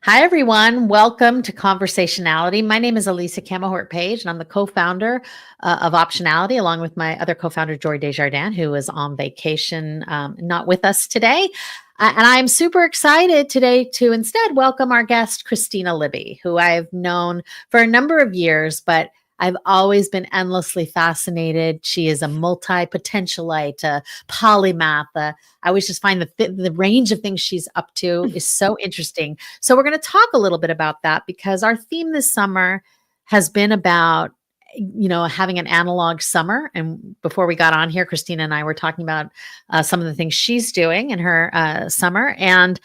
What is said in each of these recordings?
Hi, everyone. Welcome to Conversationality. My name is Elisa Camahort Page, and I'm the co-founder of Optionality, along with my other co-founder, Joy Desjardins, who is on vacation, not with us today. And I'm super excited today to instead welcome our guest, Kristina Libby, who I've known for a number of years, but I've always been endlessly fascinated. She is a multi-potentialite, a polymath. I always just find the range of things she's up to is so interesting. So we're going to talk a little bit about that because our theme this summer has been about having an analog summer. And before we got on here, Kristina and I were talking about some of the things she's doing in her summer, and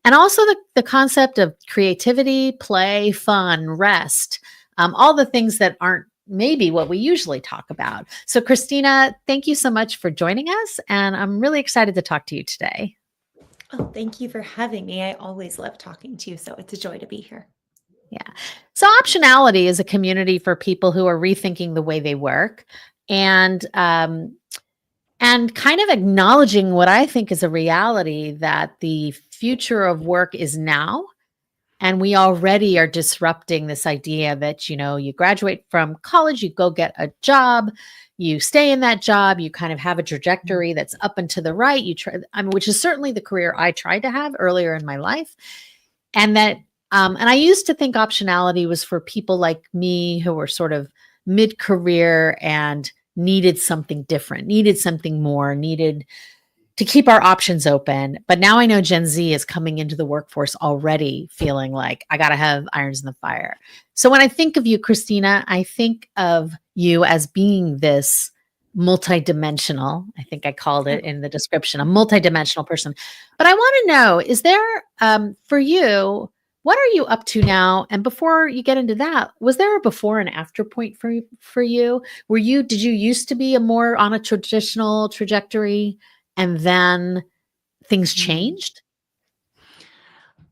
also the concept of creativity, play, fun, rest, all the things that aren't maybe what we usually talk about. So, Kristina, thank you so much for joining us, and I'm really excited to talk to you today. Oh, thank you for having me. I always love talking to you, so it's a joy to be here. Yeah. So Optionality is a community for people who are rethinking the way they work and kind of acknowledging what I think is a reality that the future of work is now. And we already are disrupting this idea that, you graduate from college, you go get a job, you stay in that job, you kind of have a trajectory that's up and to the right. Which is certainly the career I tried to have earlier in my life. And I used to think optionality was for people like me who were sort of mid-career and needed something different, needed something more, needed to keep our options open. But now I know Gen Z is coming into the workforce already feeling like I got to have irons in the fire. So when I think of you, Kristina, I think of you as being this multidimensional, I think I called it in the description, a multidimensional person. But I want to know, is there for you, what are you up to now? And before you get into that, was there a before and after point for you? Did you used to be a more on a traditional trajectory and then things changed?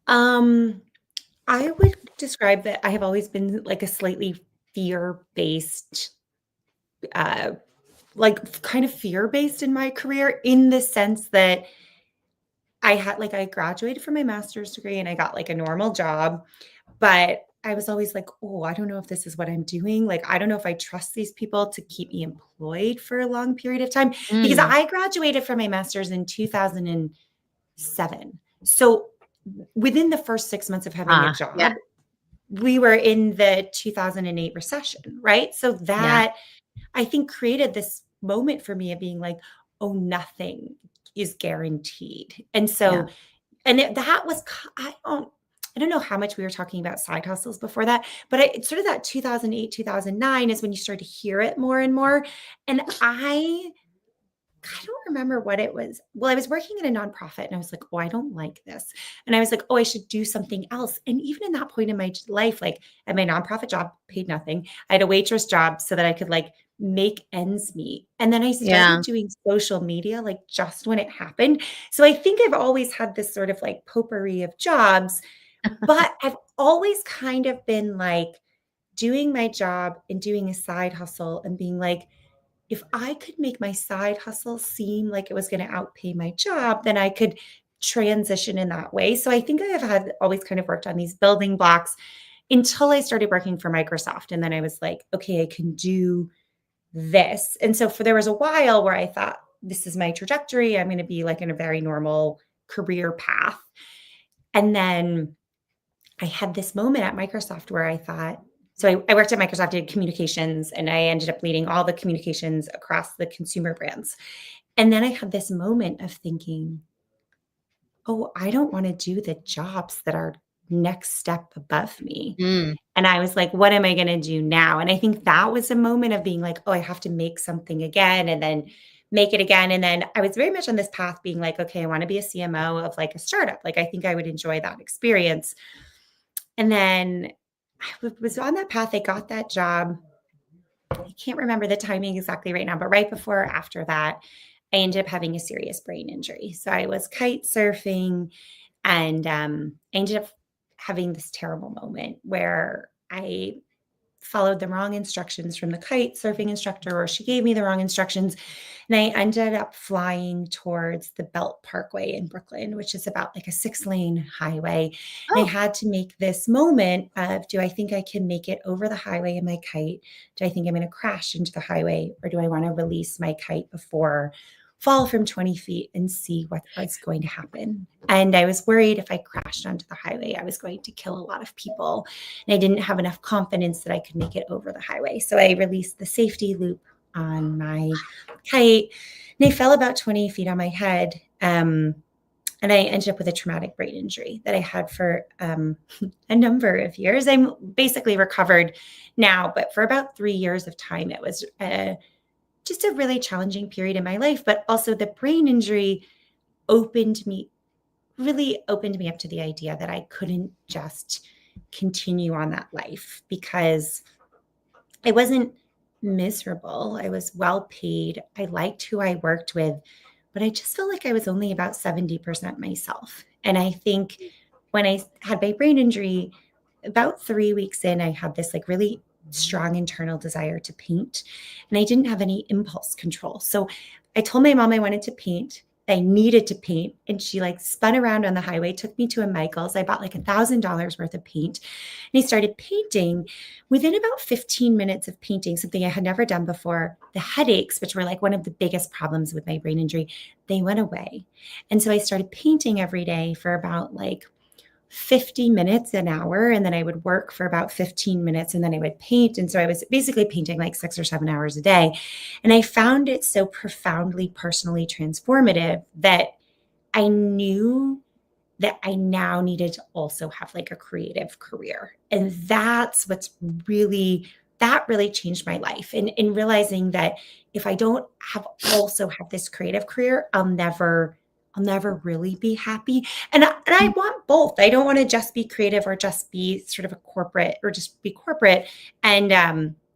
Um, I would describe that I have always been like a slightly fear-based, uh, kind of fear-based in my career in the sense that I graduated from my master's degree and I got like a normal job, but I was always like, oh, I don't know if this is what I'm doing. Like, I don't know if I trust these people to keep me employed for a long period of time because Mm, I graduated from my master's in 2007. So within the first 6 months of having a yeah, job, we were in the 2008 recession, right? So yeah, that I think created this moment for me of being like, oh, nothing is guaranteed. And yeah. so, that was, I don't know how much we were talking about side hustles before that, but it's sort of that 2008, 2009 is when you start to hear it more and more. And I don't remember what it was. Well, I was working in a nonprofit and I was like, oh, I don't like this. And I was like, oh, I should do something else. And even in that point in my life, like at my nonprofit job, paid nothing. I had a waitress job so that I could like make ends meet. And then I Yeah. started doing social media like just when it happened. So I think I've always had this sort of like potpourri of jobs, but I've always kind of been like doing my job and doing a side hustle and being like, if I could make my side hustle seem like it was going to outpay my job, then I could transition in that way. So I think I have had always kind of worked on these building blocks until I started working for Microsoft. And then I was like, okay, I can do this. And so there was a while where I thought, this is my trajectory. I'm going to be like in a very normal career path. And then I had this moment at Microsoft where I thought, so I worked at Microsoft, did communications, and I ended up leading all the communications across the consumer brands. And then I had this moment of thinking, oh, I don't want to do the jobs that are next step above me. Mm, And I was like, what am I going to do now? And I think that was a moment of being like, oh, I have to make something again and then make it again. And then I was very much on this path being like, okay, I want to be a CMO of like a startup. Like, I think I would enjoy that experience. And then was on that path. I got that job. I can't remember the timing exactly right now, but right before or after that, I ended up having a serious brain injury. So I was kite surfing and I ended up having this terrible moment where I followed the wrong instructions from the kite surfing instructor, or she gave me the wrong instructions. And I ended up flying towards the Belt Parkway in Brooklyn, which is about like a 6-lane highway. And I Oh, had to make this moment of, do I think I can make it over the highway in my kite? Do I think I'm going to crash into the highway? Or do I want to release my kite before fall from 20 feet and see what was going to happen? And I was worried if I crashed onto the highway, I was going to kill a lot of people. And I didn't have enough confidence that I could make it over the highway. So I released the safety loop on my kite, and I fell about 20 feet on my head. And I ended up with a traumatic brain injury that I had for a number of years. I'm basically recovered now, but for about 3 years of time, it was just a really challenging period in my life. But also, the brain injury really opened me up to the idea that I couldn't just continue on that life, because I wasn't miserable. I was well paid. I liked who I worked with, but I just felt like I was only about 70% myself. And I think when I had my brain injury, about 3 weeks in, I had this like really strong internal desire to paint, and I didn't have any impulse control. So I told my mom I wanted to paint. I needed to paint. And she like spun around on the highway, took me to a Michael's. I bought like $1,000 worth of paint, and I started painting. Within about 15 minutes of painting, something I had never done before, the headaches, which were like one of the biggest problems with my brain injury, they went away. And so I started painting every day for about like 50 minutes an hour. And then I would work for about 15 minutes, and then I would paint. And so I was basically painting like 6 or 7 hours a day. And I found it so profoundly personally transformative that I knew that I now needed to also have like a creative career. And that's that really changed my life. And in realizing that if I don't have this creative career, I'll never really be happy. And I want both. I don't want to just be creative or just be sort of a corporate or just be corporate. And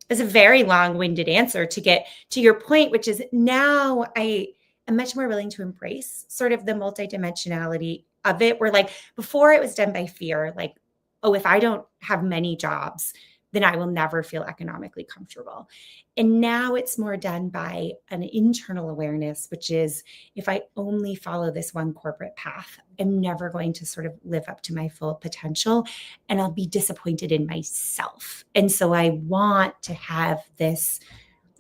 it's a very long-winded answer to get to your point, which is now I am much more willing to embrace sort of the multidimensionality of it, where like before it was done by fear, like, oh, if I don't have many jobs, then I will never feel economically comfortable. And now it's more done by an internal awareness, which is if I only follow this one corporate path, I'm never going to sort of live up to my full potential, and I'll be disappointed in myself. And so I want to have this,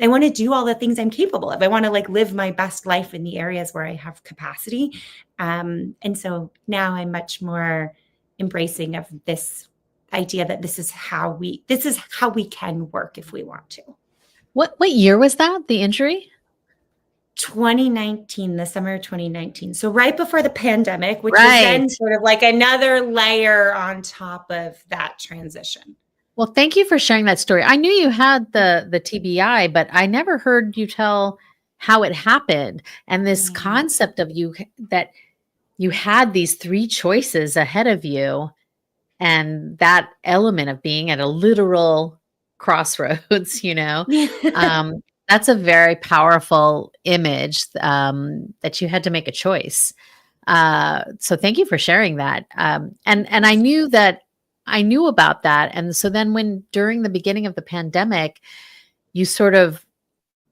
I want to do all the things I'm capable of. I want to like live my best life in the areas where I have capacity. And so now I'm much more embracing of this idea that this is how we can work if we want to. what year was that? The injury? 2019, the summer of 2019. So right before the pandemic, which was Right. then sort of like another layer on top of that transition. Well, thank you for sharing that story. I knew you had the TBI, but I never heard you tell how it happened, and this Mm. concept of that you had these three choices ahead of you, and that element of being at a literal crossroads, um, that's a very powerful image, that you had to make a choice. So thank you for sharing that. And I knew about that. And so then when during the beginning of the pandemic, you sort of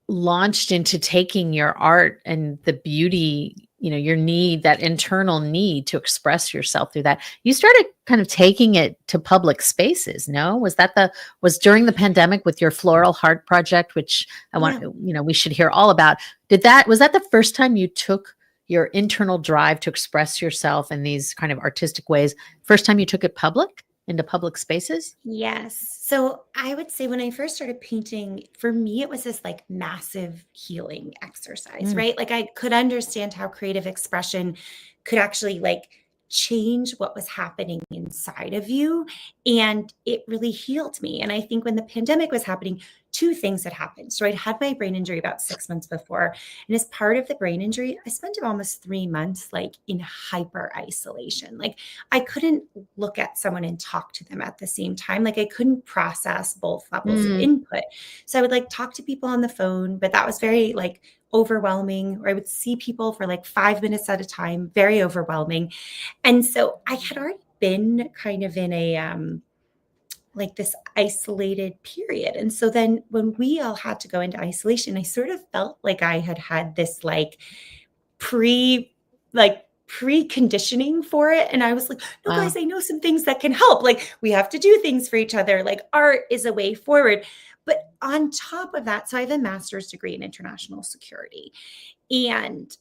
launched into taking your art and the beauty, your need, that internal need to express yourself through that. You started kind of taking it to public spaces, no? Was during the pandemic with your floral heart project, which Yeah. we should hear all about. Was that the first time you took your internal drive to express yourself in these kind of artistic ways? First time you took it into public spaces? Yes. So I would say when I first started painting, for me, it was this like massive healing exercise, Mm. right? Like I could understand how creative expression could actually like change what was happening inside of you. And it really healed me. And I think when the pandemic was happening, two things had happened. So I'd had my brain injury about 6 months before. And as part of the brain injury, I spent almost 3 months like in hyper isolation. Like I couldn't look at someone and talk to them at the same time. Like I couldn't process both levels of Mm. input. So I would like talk to people on the phone, but that was very like overwhelming. Or I would see people for like 5 minutes at a time, very overwhelming. And so I had already been kind of in like this isolated period. And so then when we all had to go into isolation, I sort of felt like I had this pre like preconditioning for it. And I was like, no, Wow. guys, I know some things that can help. Like we have to do things for each other. Like art is a way forward. But on top of that, so I have a master's degree in international security. And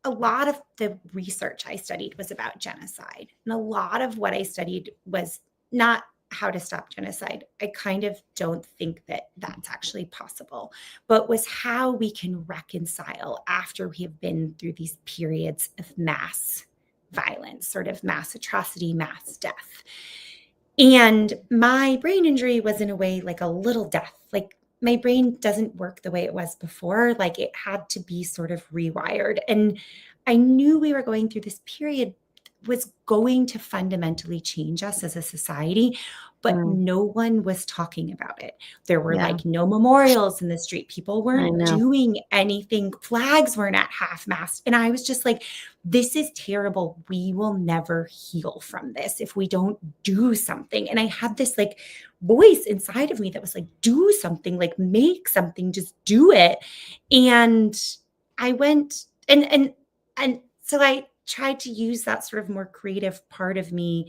a lot of the research I studied was about genocide. And a lot of what I studied was not how to stop genocide. I kind of don't think that that's actually possible, but was how we can reconcile after we have been through these periods of mass violence, sort of mass atrocity, mass death. And my brain injury was in a way like a little death. Like my brain doesn't work the way it was before. Like it had to be sort of rewired. And I knew we were going through this period was going to fundamentally change us as a society, but Mm, no one was talking about it. There were yeah, like no memorials in the street. People I weren't know. doing anything. Flags weren't at half mast. And I was just like, this is terrible. We will never heal from this if we don't do something. And I had this like voice inside of me that was like, do something, like make something, just do it. And I went and so I tried to use that sort of more creative part of me.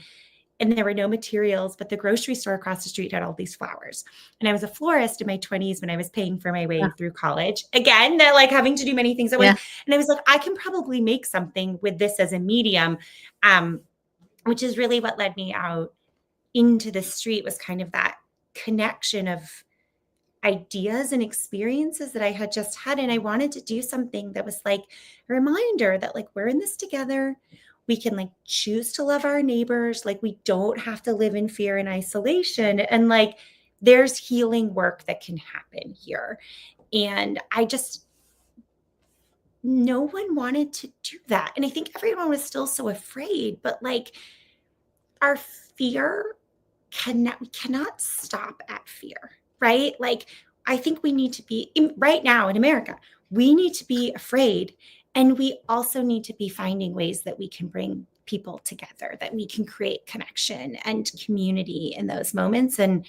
And there were no materials, but the grocery store across the street had all these flowers. And I was a florist in my 20s when I was paying for my Yeah, way through college. Again, that like having to do many things at once. yeah, And I was like, I can probably make something with this as a medium, um, which is really what led me out into the street was kind of that connection of ideas and experiences that I had just had. And I wanted to do something that was like a reminder that, like, we're in this together. We can like choose to love our neighbors. Like, we don't have to live in fear and isolation. And like, there's healing work that can happen here. And I just, no one wanted to do that. And I think everyone was still so afraid, but like, our fear we cannot stop at fear, right? Like I think we need to be right now in America, we need to be afraid, and we also need to be finding ways that we can bring people together, that we can create connection and community in those moments. And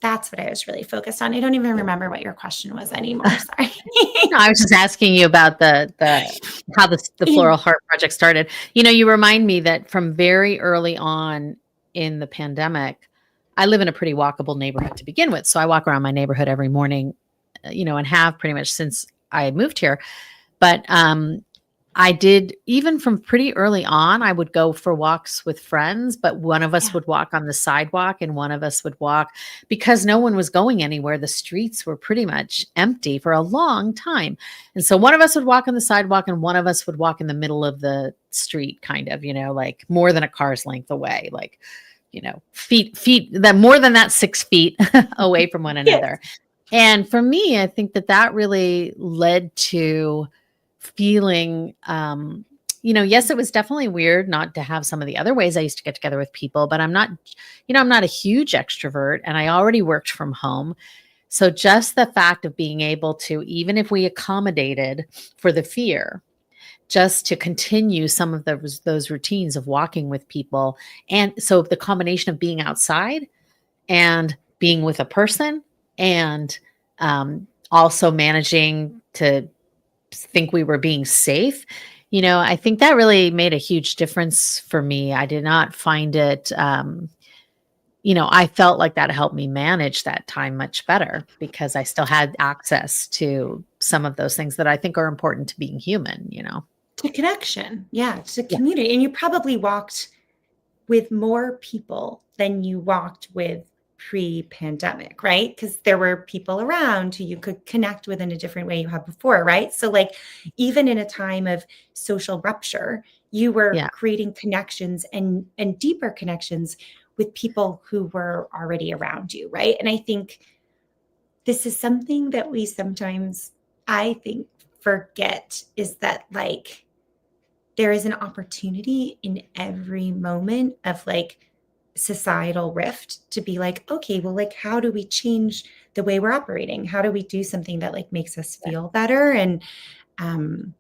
that's what I was really focused on. I don't even remember what your question was anymore. Sorry. no, I was just asking you about the how the Floral Heart Project started. You remind me that from very early on in the pandemic, I live in a pretty walkable neighborhood to begin with. So I walk around my neighborhood every morning, and have pretty much since I moved here. But I did, even from pretty early on, I would go for walks with friends, but one of us Yeah. would walk on the sidewalk and one of us would walk because no one was going anywhere. The streets were pretty much empty for a long time. And so one of us would walk on the sidewalk and one of us would walk in the middle of the street, kind of, like more than a car's length away, like, feet that more than that 6 feet away from one Yes. another. And for me, I think that really led to feeling, yes, it was definitely weird not to have some of the other ways I used to get together with people, but I'm not a huge extrovert and I already worked from home. So just the fact of being able to, even if we accommodated for the fear, just to continue some of those routines of walking with people. And so the combination of being outside and being with a person and also managing to think we were being safe. I think that really made a huge difference for me. I did not find it, I felt like that helped me manage that time much better because I still had access to some of those things that I think are important to being human. To connection. Yeah. To Yeah. community. And you probably walked with more people than you walked with pre-pandemic, right? Because there were people around who you could connect with in a different way you had before, right? So like even in a time of social rupture, you were Yeah. creating connections and deeper connections with people who were already around you, right? And I think this is something that we sometimes, I think, forget is that like there is an opportunity in every moment of like societal rift to be like, okay, well, like, how do we change the way we're operating? How do we do something that like makes us feel better? And um,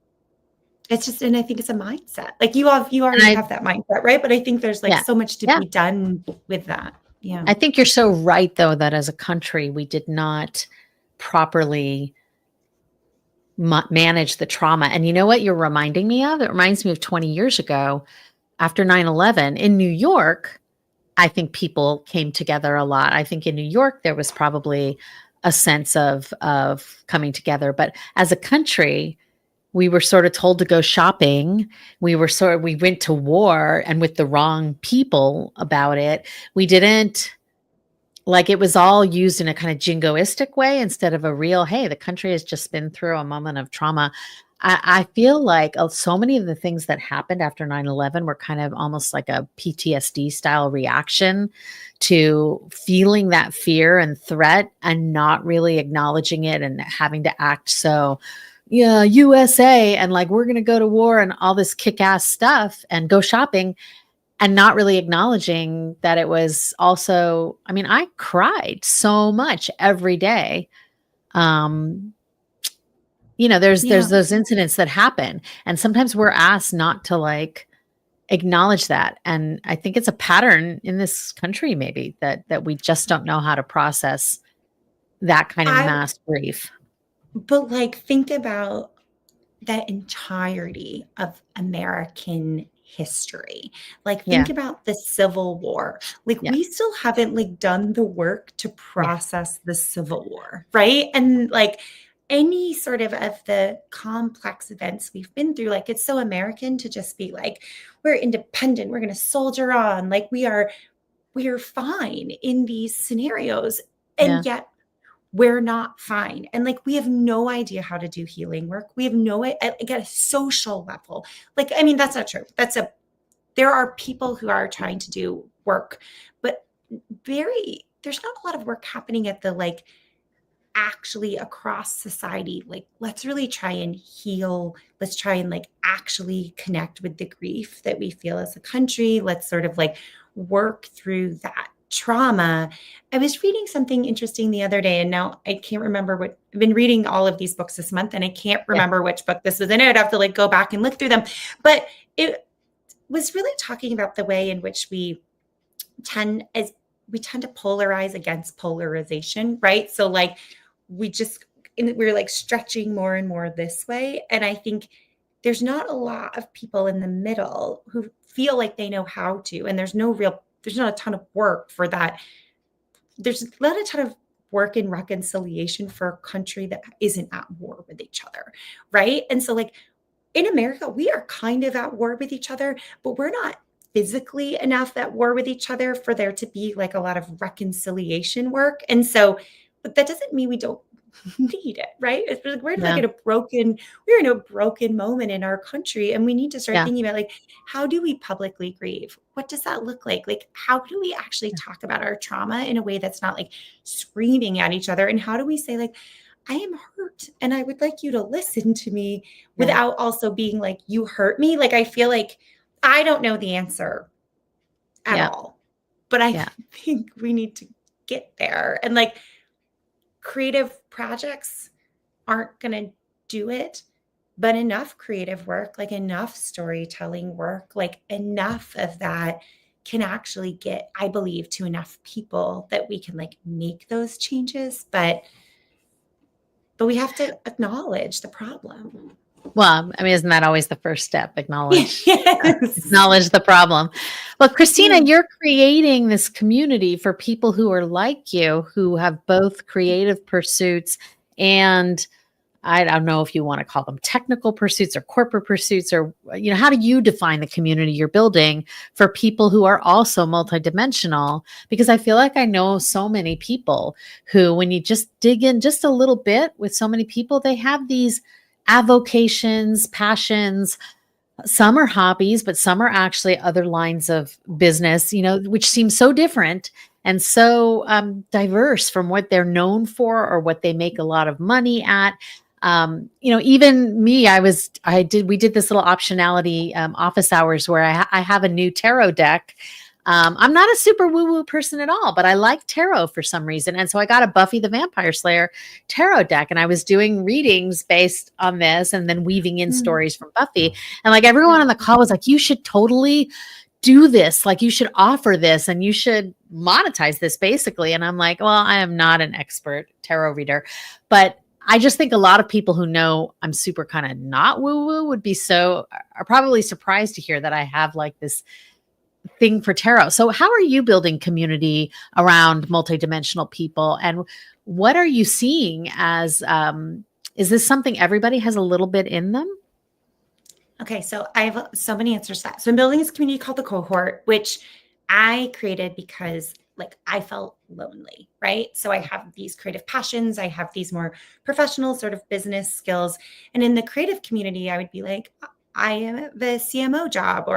it's just, and I think it's a mindset. Like you And already have that mindset, right? But I think there's like yeah, so much to yeah. be done with that. Yeah. I think you're so right, though, that as a country, we did not properly manage the trauma. And you know what you're reminding me of? It reminds me of 20 years ago after 9/11 in New York. I think people came together a lot. I think in New York, there was probably a sense of coming together. But as a country, we were sort of told to go shopping. We went to war and with the wrong people about it. We didn't like it was all used in a kind of jingoistic way instead of a real, hey, the country has just been through a moment of trauma. I feel like so many of the things that happened after 9/11 were kind of almost like a PTSD style reaction to feeling that fear and threat and not really acknowledging it and having to act so, yeah, USA, and like we're going to go to war and all this kick ass stuff and go shopping and not really acknowledging that it was also, I mean, I cried so much every day. Um, there's Yeah. those incidents that happen, and sometimes we're asked not to like acknowledge that. And I think it's a pattern in this country, maybe that we just don't know how to process that kind of I mass grief. But, like, think about the entirety of American history. Like, Yeah, think about the Civil War. Like, yeah, we still haven't, like, done the work to yeah, process the Civil War, right? And, like, any sort of the complex events we've been through, like, it's so American to just be like, "We're independent, we're gonna soldier on, like, we are fine in these scenarios," yeah, and yet we're not fine. And like, we have no idea how to do healing work. We have no, like at a social level. Like, I mean, that's not true. There are people who are trying to do work, but there's not a lot of work happening at the like actually across society. Like, let's really try and heal. Let's try and like actually connect with the grief that we feel as a country. Let's sort of like work through that trauma. I was reading something interesting the other day, and now I can't remember what I've been reading all of these books this month, and I can't yeah, remember which book this was in. I'd have to like go back and look through them. But it was really talking about the way in which tend as we tend to polarize against polarization, right? So like we just we're like stretching more and more this way. And I think there's not a lot of people in the middle who feel like they know how to, and there's not a ton of work for that. There's not a ton of work in reconciliation for a country that isn't at war with each other, right? And so like in America, we are kind of at war with each other, but we're not physically enough at war with each other for there to be like a lot of reconciliation work. And so, but that doesn't mean we don't need it, right? It's like yeah, we're in a broken moment in our country, and we need to start yeah, thinking about like, how do we publicly grieve? What does that look like? Like, how do we actually talk about our trauma in a way that's not like screaming at each other? And how do we say like, I am hurt and I would like you to listen to me yeah, without also being like, you hurt me? Like, I feel like I don't know the answer at yeah, all, but I yeah, think we need to get there. And like, creative projects aren't going to do it, but enough creative work, like enough storytelling work, like enough of that can actually get, I believe, to enough people that we can like make those changes. But we have to acknowledge the problem. well, I mean, isn't that always the first step? Yes. Acknowledge the problem. Well, Yeah. Kristina, you're creating this community for people who are like you, who have both creative pursuits and I don't know if you want to call them technical pursuits or corporate pursuits, or, how do you define the community you're building for people who are also multidimensional? Because I feel like I know so many people who, when you just dig in just a little bit with so many people, they have these avocations, passions. Some are hobbies, but some are actually other lines of business, which seem so different and so diverse from what they're known for or what they make a lot of money at. Even me, we did this little optionality office hours where I have a new tarot deck. I'm not a super woo woo person at all, but I like tarot for some reason. And so I got a Buffy the Vampire Slayer tarot deck and I was doing readings based on this and then weaving in Mm, stories from Buffy. And like everyone yeah. on the call was like, you should totally do this, like you should offer this and you should monetize this basically. And I'm like, well, I am not an expert tarot reader, but I just think a lot of people who know I'm super kind of not woo woo are probably surprised to hear that I have like this thing for tarot. So how are you building community around multidimensional people, and what are you seeing as is this something everybody has a little bit in them? Okay, so I have so many answers to that. So I'm building this community called the Cohort, which I created because like I felt lonely, right? So I have these creative passions, I have these more professional sort of business skills. And in the creative community, I would be like, I am the CMO job,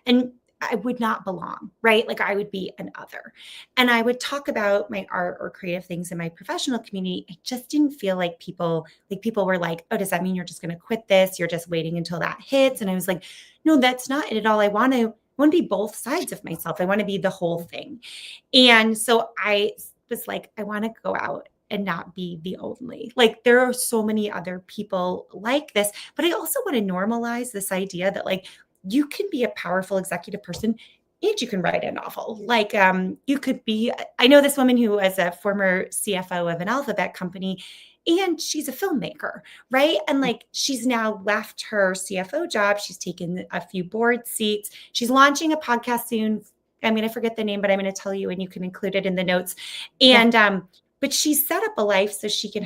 and I would not belong, right? Like I would be an other. And I would talk about my art or creative things in my professional community. I just didn't feel like people were like, oh, does that mean you're just going to quit this? You're just waiting until that hits. And I was like, no, that's not it at all. I want to be both sides of myself. I want to be the whole thing. And so I was like, I want to go out and not be the only. Like there are so many other people like this, but I also want to normalize this idea that like you can be a powerful executive person and you can write a novel. Like you could be, I know this woman who was a former CFO of an alphabet company and she's a filmmaker, right? And like she's now left her CFO job. She's taken a few board seats. She's launching a podcast soon. I'm going to forget the name, but I'm going to tell you and you can include it in the notes. Yeah. And but she's set up a life so she can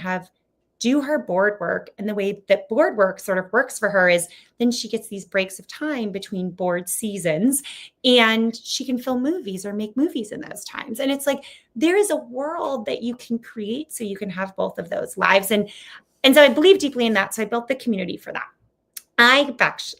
do her board work. And the way that board work sort of works for her is then she gets these breaks of time between board seasons and she can film movies or make movies in those times. And it's like, there is a world that you can create so you can have both of those lives. And so I believe deeply in that. So I built the community for that. I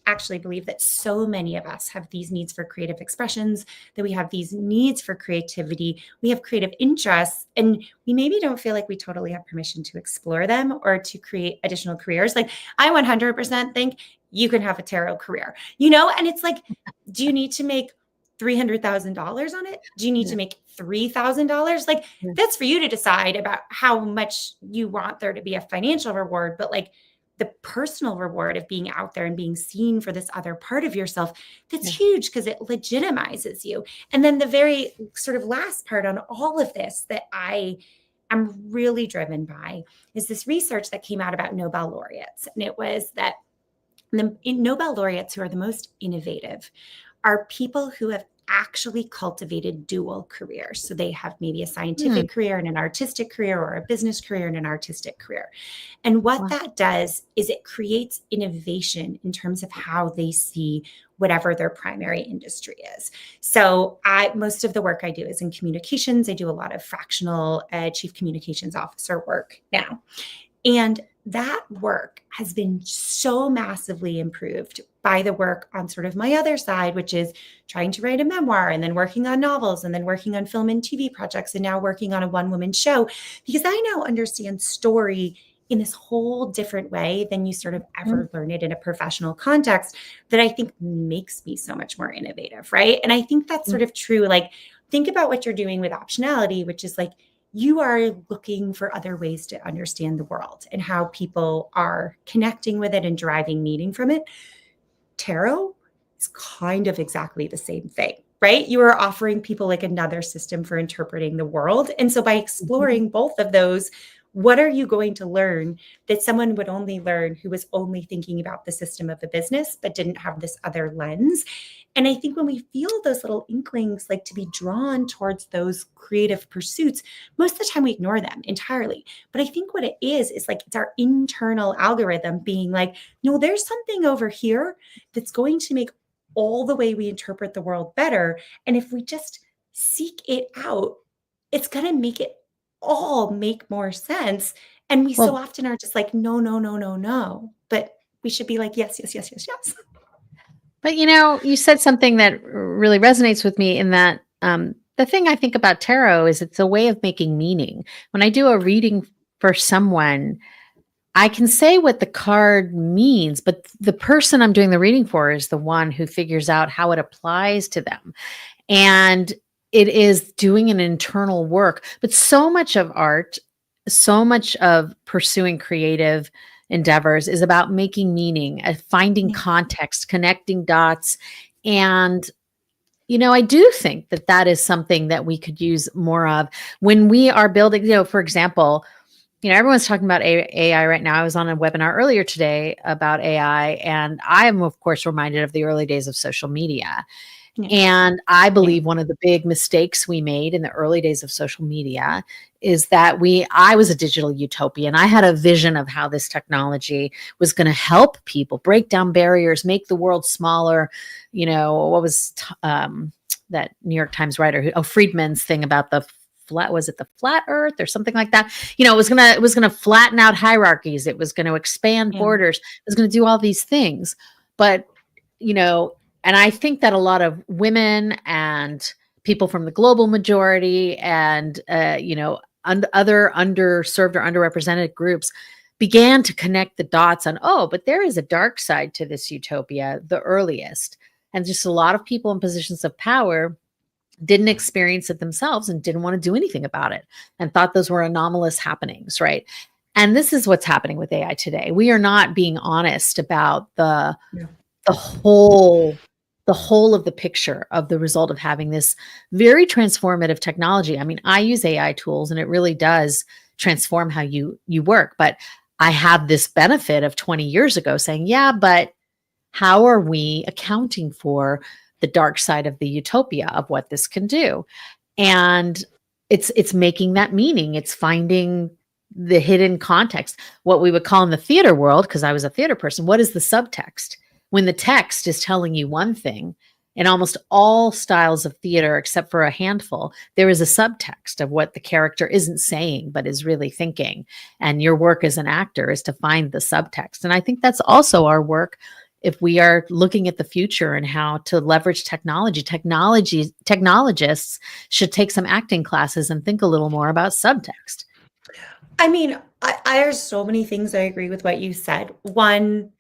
actually believe that so many of us have these needs for creative expressions, that we have these needs for creativity, we have creative interests, and we maybe don't feel like we totally have permission to explore them or to create additional careers. Like I 100% think you can have a tarot career, and it's like, do you need to make $300,000 on it? Do you need to make $3,000? Like that's for you to decide about how much you want there to be a financial reward, but like the personal reward of being out there and being seen for this other part of yourself, that's huge because it legitimizes you. And then the very sort of last part on all of this that I am really driven by is this research that came out about Nobel laureates. And it was that the Nobel laureates who are the most innovative are people who have actually cultivated dual careers. So they have maybe a scientific career and an artistic career, or a business career and an artistic career. And what that does is it creates innovation in terms of how they see whatever their primary industry is. So most of the work I do is in communications. I do a lot of fractional chief communications officer work now. And that work has been so massively improved by the work on sort of my other side, which is trying to write a memoir and then working on novels and then working on film and TV projects and now working on a one-woman show, because I now understand story in this whole different way than you sort of ever learn it in a professional context, that I think makes me so much more innovative, right? And I think that's sort of true. Like, think about what you're doing with optionality, which is like, you are looking for other ways to understand the world and how people are connecting with it and deriving meaning from it. Tarot is kind of exactly the same thing, right? You are offering people like another system for interpreting the world. And so by exploring both of those, what are you going to learn that someone would only learn who was only thinking about the system of the business, but didn't have this other lens? And I think when we feel those little inklings, like to be drawn towards those creative pursuits, most of the time we ignore them entirely. But I think what it is like, it's our internal algorithm being like, no, there's something over here that's going to make all the way we interpret the world better. And if we just seek it out, it's going to make it all make more sense. And we so Well, often are just like, no, no, no, no, no. But we should be like, yes, yes, yes, yes, yes. but you said something that really resonates with me in that the thing I think about tarot is it's a way of making meaning. When I do a reading for someone, I can say what the card means, but the person I'm doing the reading for is the one who figures out how it applies to them. And it is doing an internal work. But so much of art, so much of pursuing creative endeavors is about making meaning, finding context, connecting dots. And I do think that that is something that we could use more of when we are building, for example, everyone's talking about AI right now. I was on a webinar earlier today about AI, and I am, of course, reminded of the early days of social media. Yeah. And I Yeah. believe one of the big mistakes we made in the early days of social media is that I was a digital utopian. I had a vision of how this technology was going to help people break down barriers, make the world smaller. What was that New York Times writer, Friedman's thing about the flat, was it the flat earth or something like that? It was gonna flatten out hierarchies. It was going to expand Yeah. borders. It was going to do all these things. But, you know, and I think that a lot of women and people from the global majority and, other underserved or underrepresented groups began to connect the dots on, oh, but there is a dark side to this utopia, the earliest. And just a lot of people in positions of power didn't experience it themselves and didn't want to do anything about it and thought those were anomalous happenings, right? And this is what's happening with AI today. We are not being honest about Yeah. the whole of the picture of the result of having this very transformative technology. I mean, I use AI tools and it really does transform how you work, but I have this benefit of 20 years ago saying, yeah, but how are we accounting for the dark side of the utopia of what this can do? And it's making that meaning. It's finding the hidden context, what we would call in the theater world, because I was a theater person, what is the subtext? When the text is telling you one thing, in almost all styles of theater, except for a handful, there is a subtext of what the character isn't saying, but is really thinking. And your work as an actor is to find the subtext. And I think that's also our work if we are looking at the future and how to leverage technologists should take some acting classes and think a little more about subtext. I mean, there's so many things I agree with what you said. One,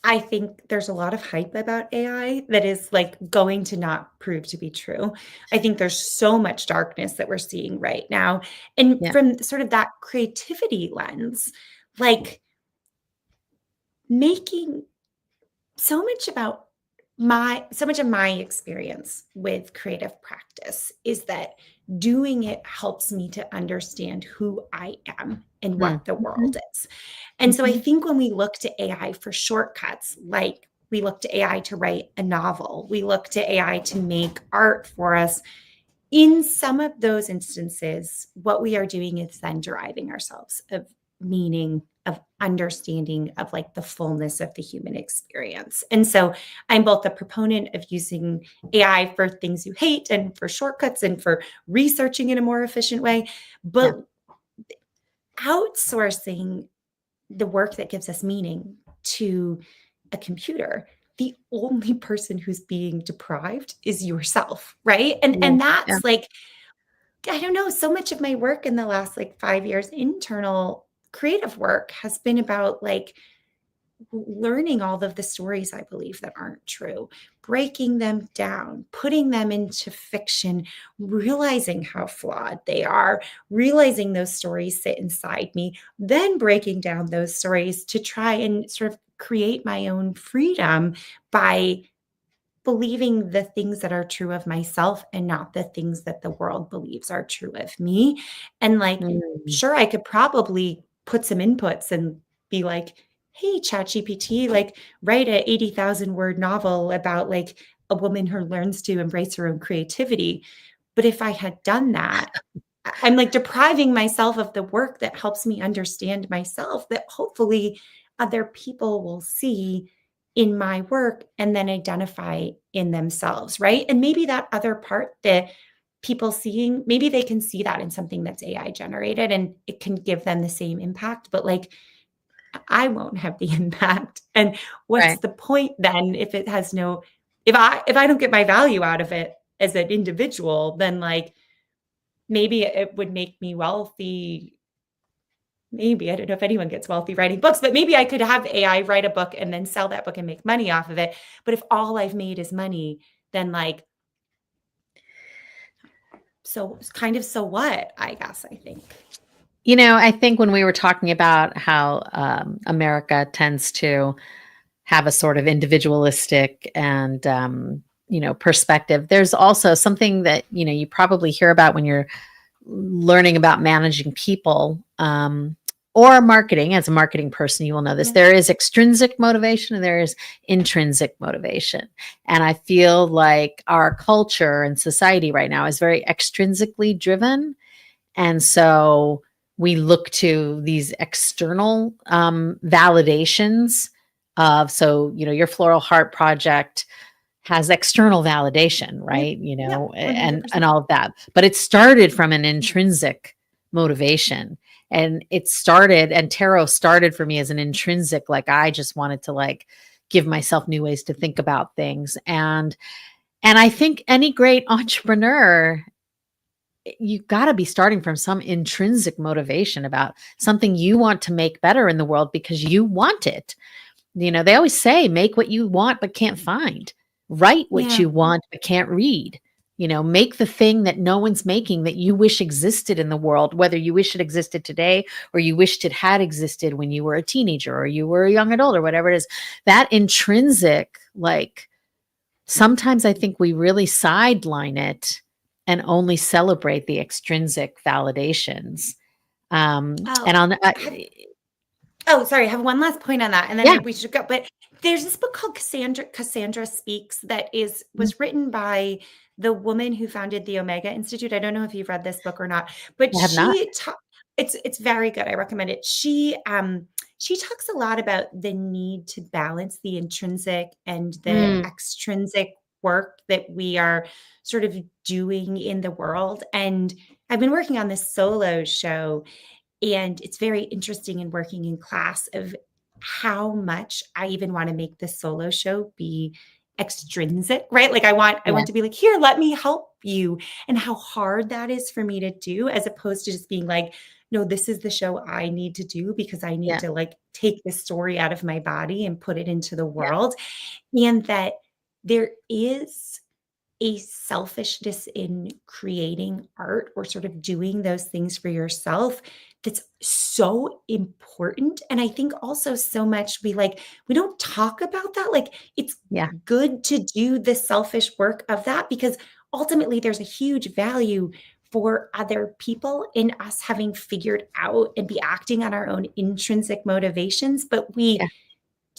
I think there's a lot of hype about AI that is like going to not prove to be true. I think there's so much darkness that we're seeing right now. And Yeah. from sort of that creativity lens, like making so much about so much of my experience with creative practice is that doing it helps me to understand who I am and Mm. what the Mhm. world is. And so I Mhm. think when we look to AI for shortcuts, like we look to AI to write a novel, we look to AI to make art for us, in some of those instances, what we are doing is then deriving ourselves of meaning, of understanding of like the fullness of the human experience. And so I'm both a proponent of using AI for things you hate and for shortcuts and for researching in a more efficient way, Yeah. but outsourcing the work that gives us meaning to a computer, the only person who's being deprived is yourself, right? and Yeah. and Yeah. that's like, I don't know, so much of my work in the last like 5 years, internal creative work, has been about like learning all of the stories I believe that aren't true, breaking them down, putting them into fiction, realizing how flawed they are, realizing those stories sit inside me, then breaking down those stories to try and sort of create my own freedom by believing the things that are true of myself and not the things that the world believes are true of me. And like, Mm. sure, I could probably put some inputs and be like, hey, ChatGPT, like write a 80,000 word novel about like a woman who learns to embrace her own creativity. But if I had done that, I'm like depriving myself of the work that helps me understand myself, that hopefully other people will see in my work and then identify in themselves, right? And maybe that other part that people seeing, maybe they can see that in something that's AI generated and it can give them the same impact, but like I won't have the impact. And what's Right. the point then if it has no, if I don't get my value out of it as an individual, then like maybe it would make me wealthy. Maybe, I don't know if anyone gets wealthy writing books, but maybe I could have AI write a book and then sell that book and make money off of it. But if all I've made is money, then like, so kind of so what, I guess, I think. I think when we were talking about how America tends to have a sort of individualistic and perspective. There's also something that, you probably hear about when you're learning about managing people, or marketing. As a marketing person, you will know this. Yeah. There is extrinsic motivation and there is intrinsic motivation. And I feel like our culture and society right now is very extrinsically driven. And so we look to these external validations of, so, your Floral Heart Project has external validation, right? Yeah, And 100%. all of that. But it started from an intrinsic motivation. And tarot started for me as an intrinsic, like I just wanted to like give myself new ways to think about things. And I think any great entrepreneur, you got to be starting from some intrinsic motivation about something you want to make better in the world because you want it. They always say, make what you want but can't find. Write what Yeah. you want but can't read. Make the thing that no one's making that you wish existed in the world, whether you wish it existed today or you wished it had existed when you were a teenager or you were a young adult or whatever it is. That intrinsic, like, sometimes I think we really sideline it and only celebrate the extrinsic validations. And Oh, on, oh, sorry. I have one last point on that, and yeah, then we should go. But there's this book called Cassandra Speaks that mm, was written by the woman who founded the Omega Institute. I don't know if you've read this book or not, but I have not. it's very good. I recommend it. She talks a lot about the need to balance the intrinsic and the Mm, extrinsic work that we are sort of doing in the world. And I've been working on this solo show, and it's very interesting in working in class of how much I even want to make the solo show be extrinsic, right? Like I yeah, want to be like, here, let me help you. And how hard that is for me to do, as opposed to just being like, no, this is the show I need to do because I need yeah, to like take this story out of my body and put it into the yeah, world. And that there is a selfishness in creating art or sort of doing those things for yourself that's so important. And I think also so much we don't talk about that. Like it's yeah, good to do the selfish work of that because ultimately there's a huge value for other people in us having figured out and be acting on our own intrinsic motivations, but yeah, we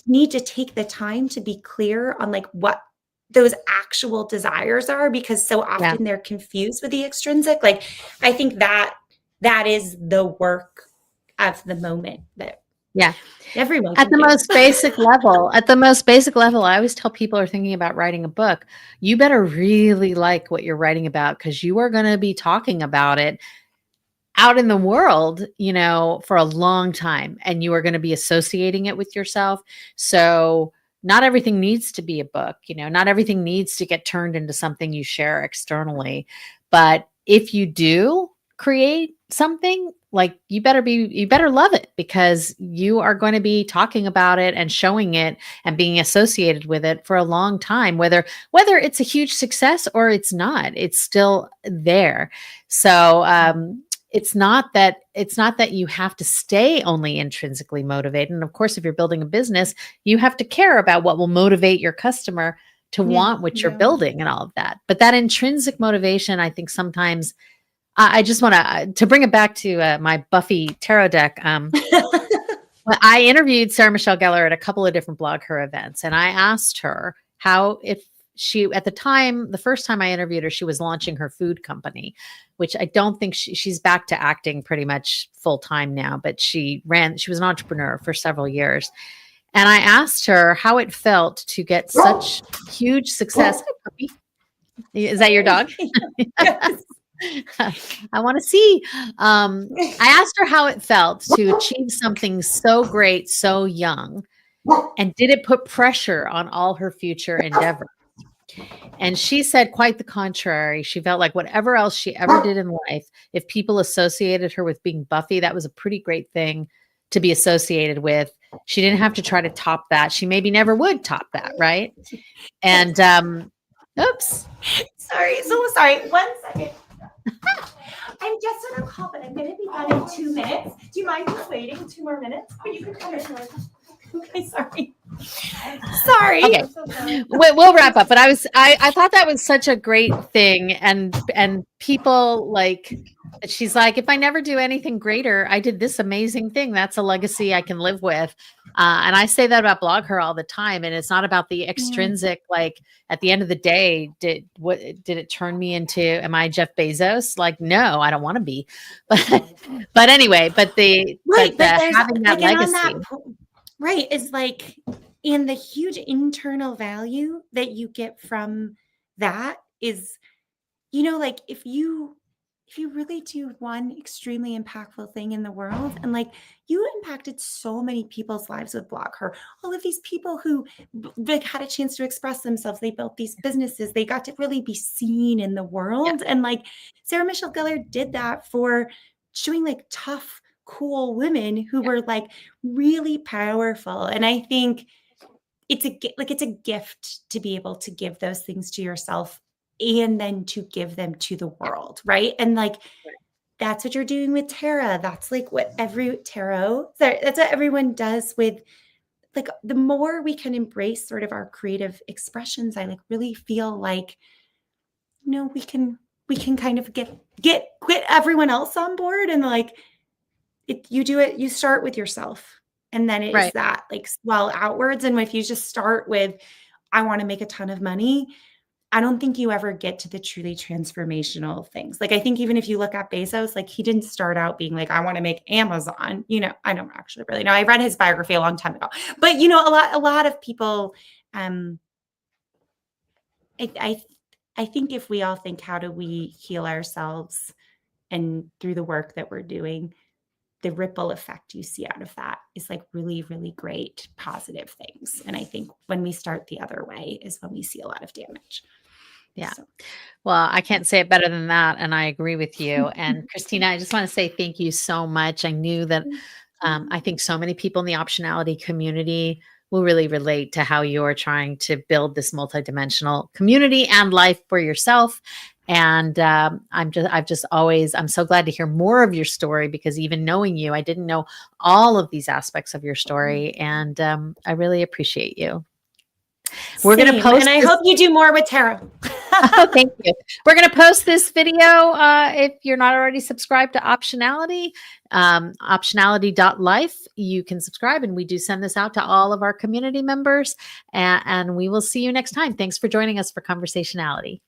need to take the time to be clear on like what those actual desires are, because so yeah, often they're confused with the extrinsic. Like I think that is the work of the moment that yeah. everyone At can the do. most basic level, I always tell people are thinking about writing a book, you better really like what you're writing about because you are going to be talking about it out in the world, for a long time, and you are going to be associating it with yourself. So not everything needs to be a book, not everything needs to get turned into something you share externally. But if you do create something, like you better love it because you are going to be talking about it and showing it and being associated with it for a long time, whether it's a huge success or it's not, it's still there. So it's not that you have to stay only intrinsically motivated. And of course, if you're building a business, you have to care about what will motivate your customer to Yeah, want what you're yeah. building and all of that. But that intrinsic motivation, I think sometimes I just want to bring it back to my Buffy tarot deck. Well, I interviewed Sarah Michelle Gellar at a couple of different Blog Her events, and I asked her how, if she, at the time, the first time I interviewed her, she was launching her food company, which I don't think she's back to acting pretty much full time now, but she was an entrepreneur for several years. And I asked her how it felt to get such huge success. Hi, puppy. Is that your Sorry. dog? Yes. I want to see. I asked her how it felt to achieve something so great, so young, and did it put pressure on all her future endeavors? And she said quite the contrary. She felt like whatever else she ever did in life, if people associated her with being Buffy, that was a pretty great thing to be associated with. She didn't have to try to top that. She maybe never would top that, right? And oops. Sorry, so sorry. 1 second. I'm just on a call, but I'm going to be done in 2 minutes. Do you mind just waiting 2 more minutes? Or you can come in. Okay, sorry. Sorry. Okay, we'll wrap up. But I thought that was such a great thing, and people like, she's like, if I never do anything greater, I did this amazing thing. That's a legacy I can live with. And I say that about Blog Her all the time. And it's not about the Yeah. extrinsic, like at the end of the day, did it turn me into, am I Jeff Bezos? Like, no, I don't want to be. But anyway, Right, but there's having that like, and on that legacy. right, is like, and the huge internal value that you get from that is, like if you really do one extremely impactful thing in the world, and like you impacted so many people's lives with Blog Her, all of these people who like had a chance to express themselves, they built these businesses, they got to really be seen in the Yeah, world. And like Sarah Michelle Gellar did that for showing like tough, cool women who yeah, were like really powerful. And I think it's a gift to be able to give those things to yourself and then to give them to the yeah. world, right? And like Right. that's what you're doing with tarot. That's like what every tarot, that's what everyone does with, like, the more we can embrace sort of our creative expressions, I like really feel like, we can kind of get everyone else on board, and like you do it, you start with yourself. And then it is Right. that like swell outwards. And if you just start with, I want to make a ton of money, I don't think you ever get to the truly transformational things. Like, I think even if you look at Bezos, like he didn't start out being like, I want to make Amazon. I don't actually really know. I read his biography a long time ago, but a lot of people, um, I think if we all think, how do we heal ourselves, and through the work that we're doing, the ripple effect you see out of that is like really, really great positive things. And I think when we start the other way is when we see a lot of damage. Yeah. So. Well, I can't say it better than that, and I agree with you. And Kristina, I just want to say thank you so much. I knew that I think so many people in the optionality community will really relate to how you're trying to build this multidimensional community and life for yourself. And I'm so glad to hear more of your story, because even knowing you, I didn't know all of these aspects of your story, and I really appreciate you. We're going to Same. And post I this. hope you do more with tarot. Oh, thank you. We're going to post this video. If you're not already subscribed to Optionality, optionality.life, you can subscribe. And we do send this out to all of our community members. And we will see you next time. Thanks for joining us for Conversationality.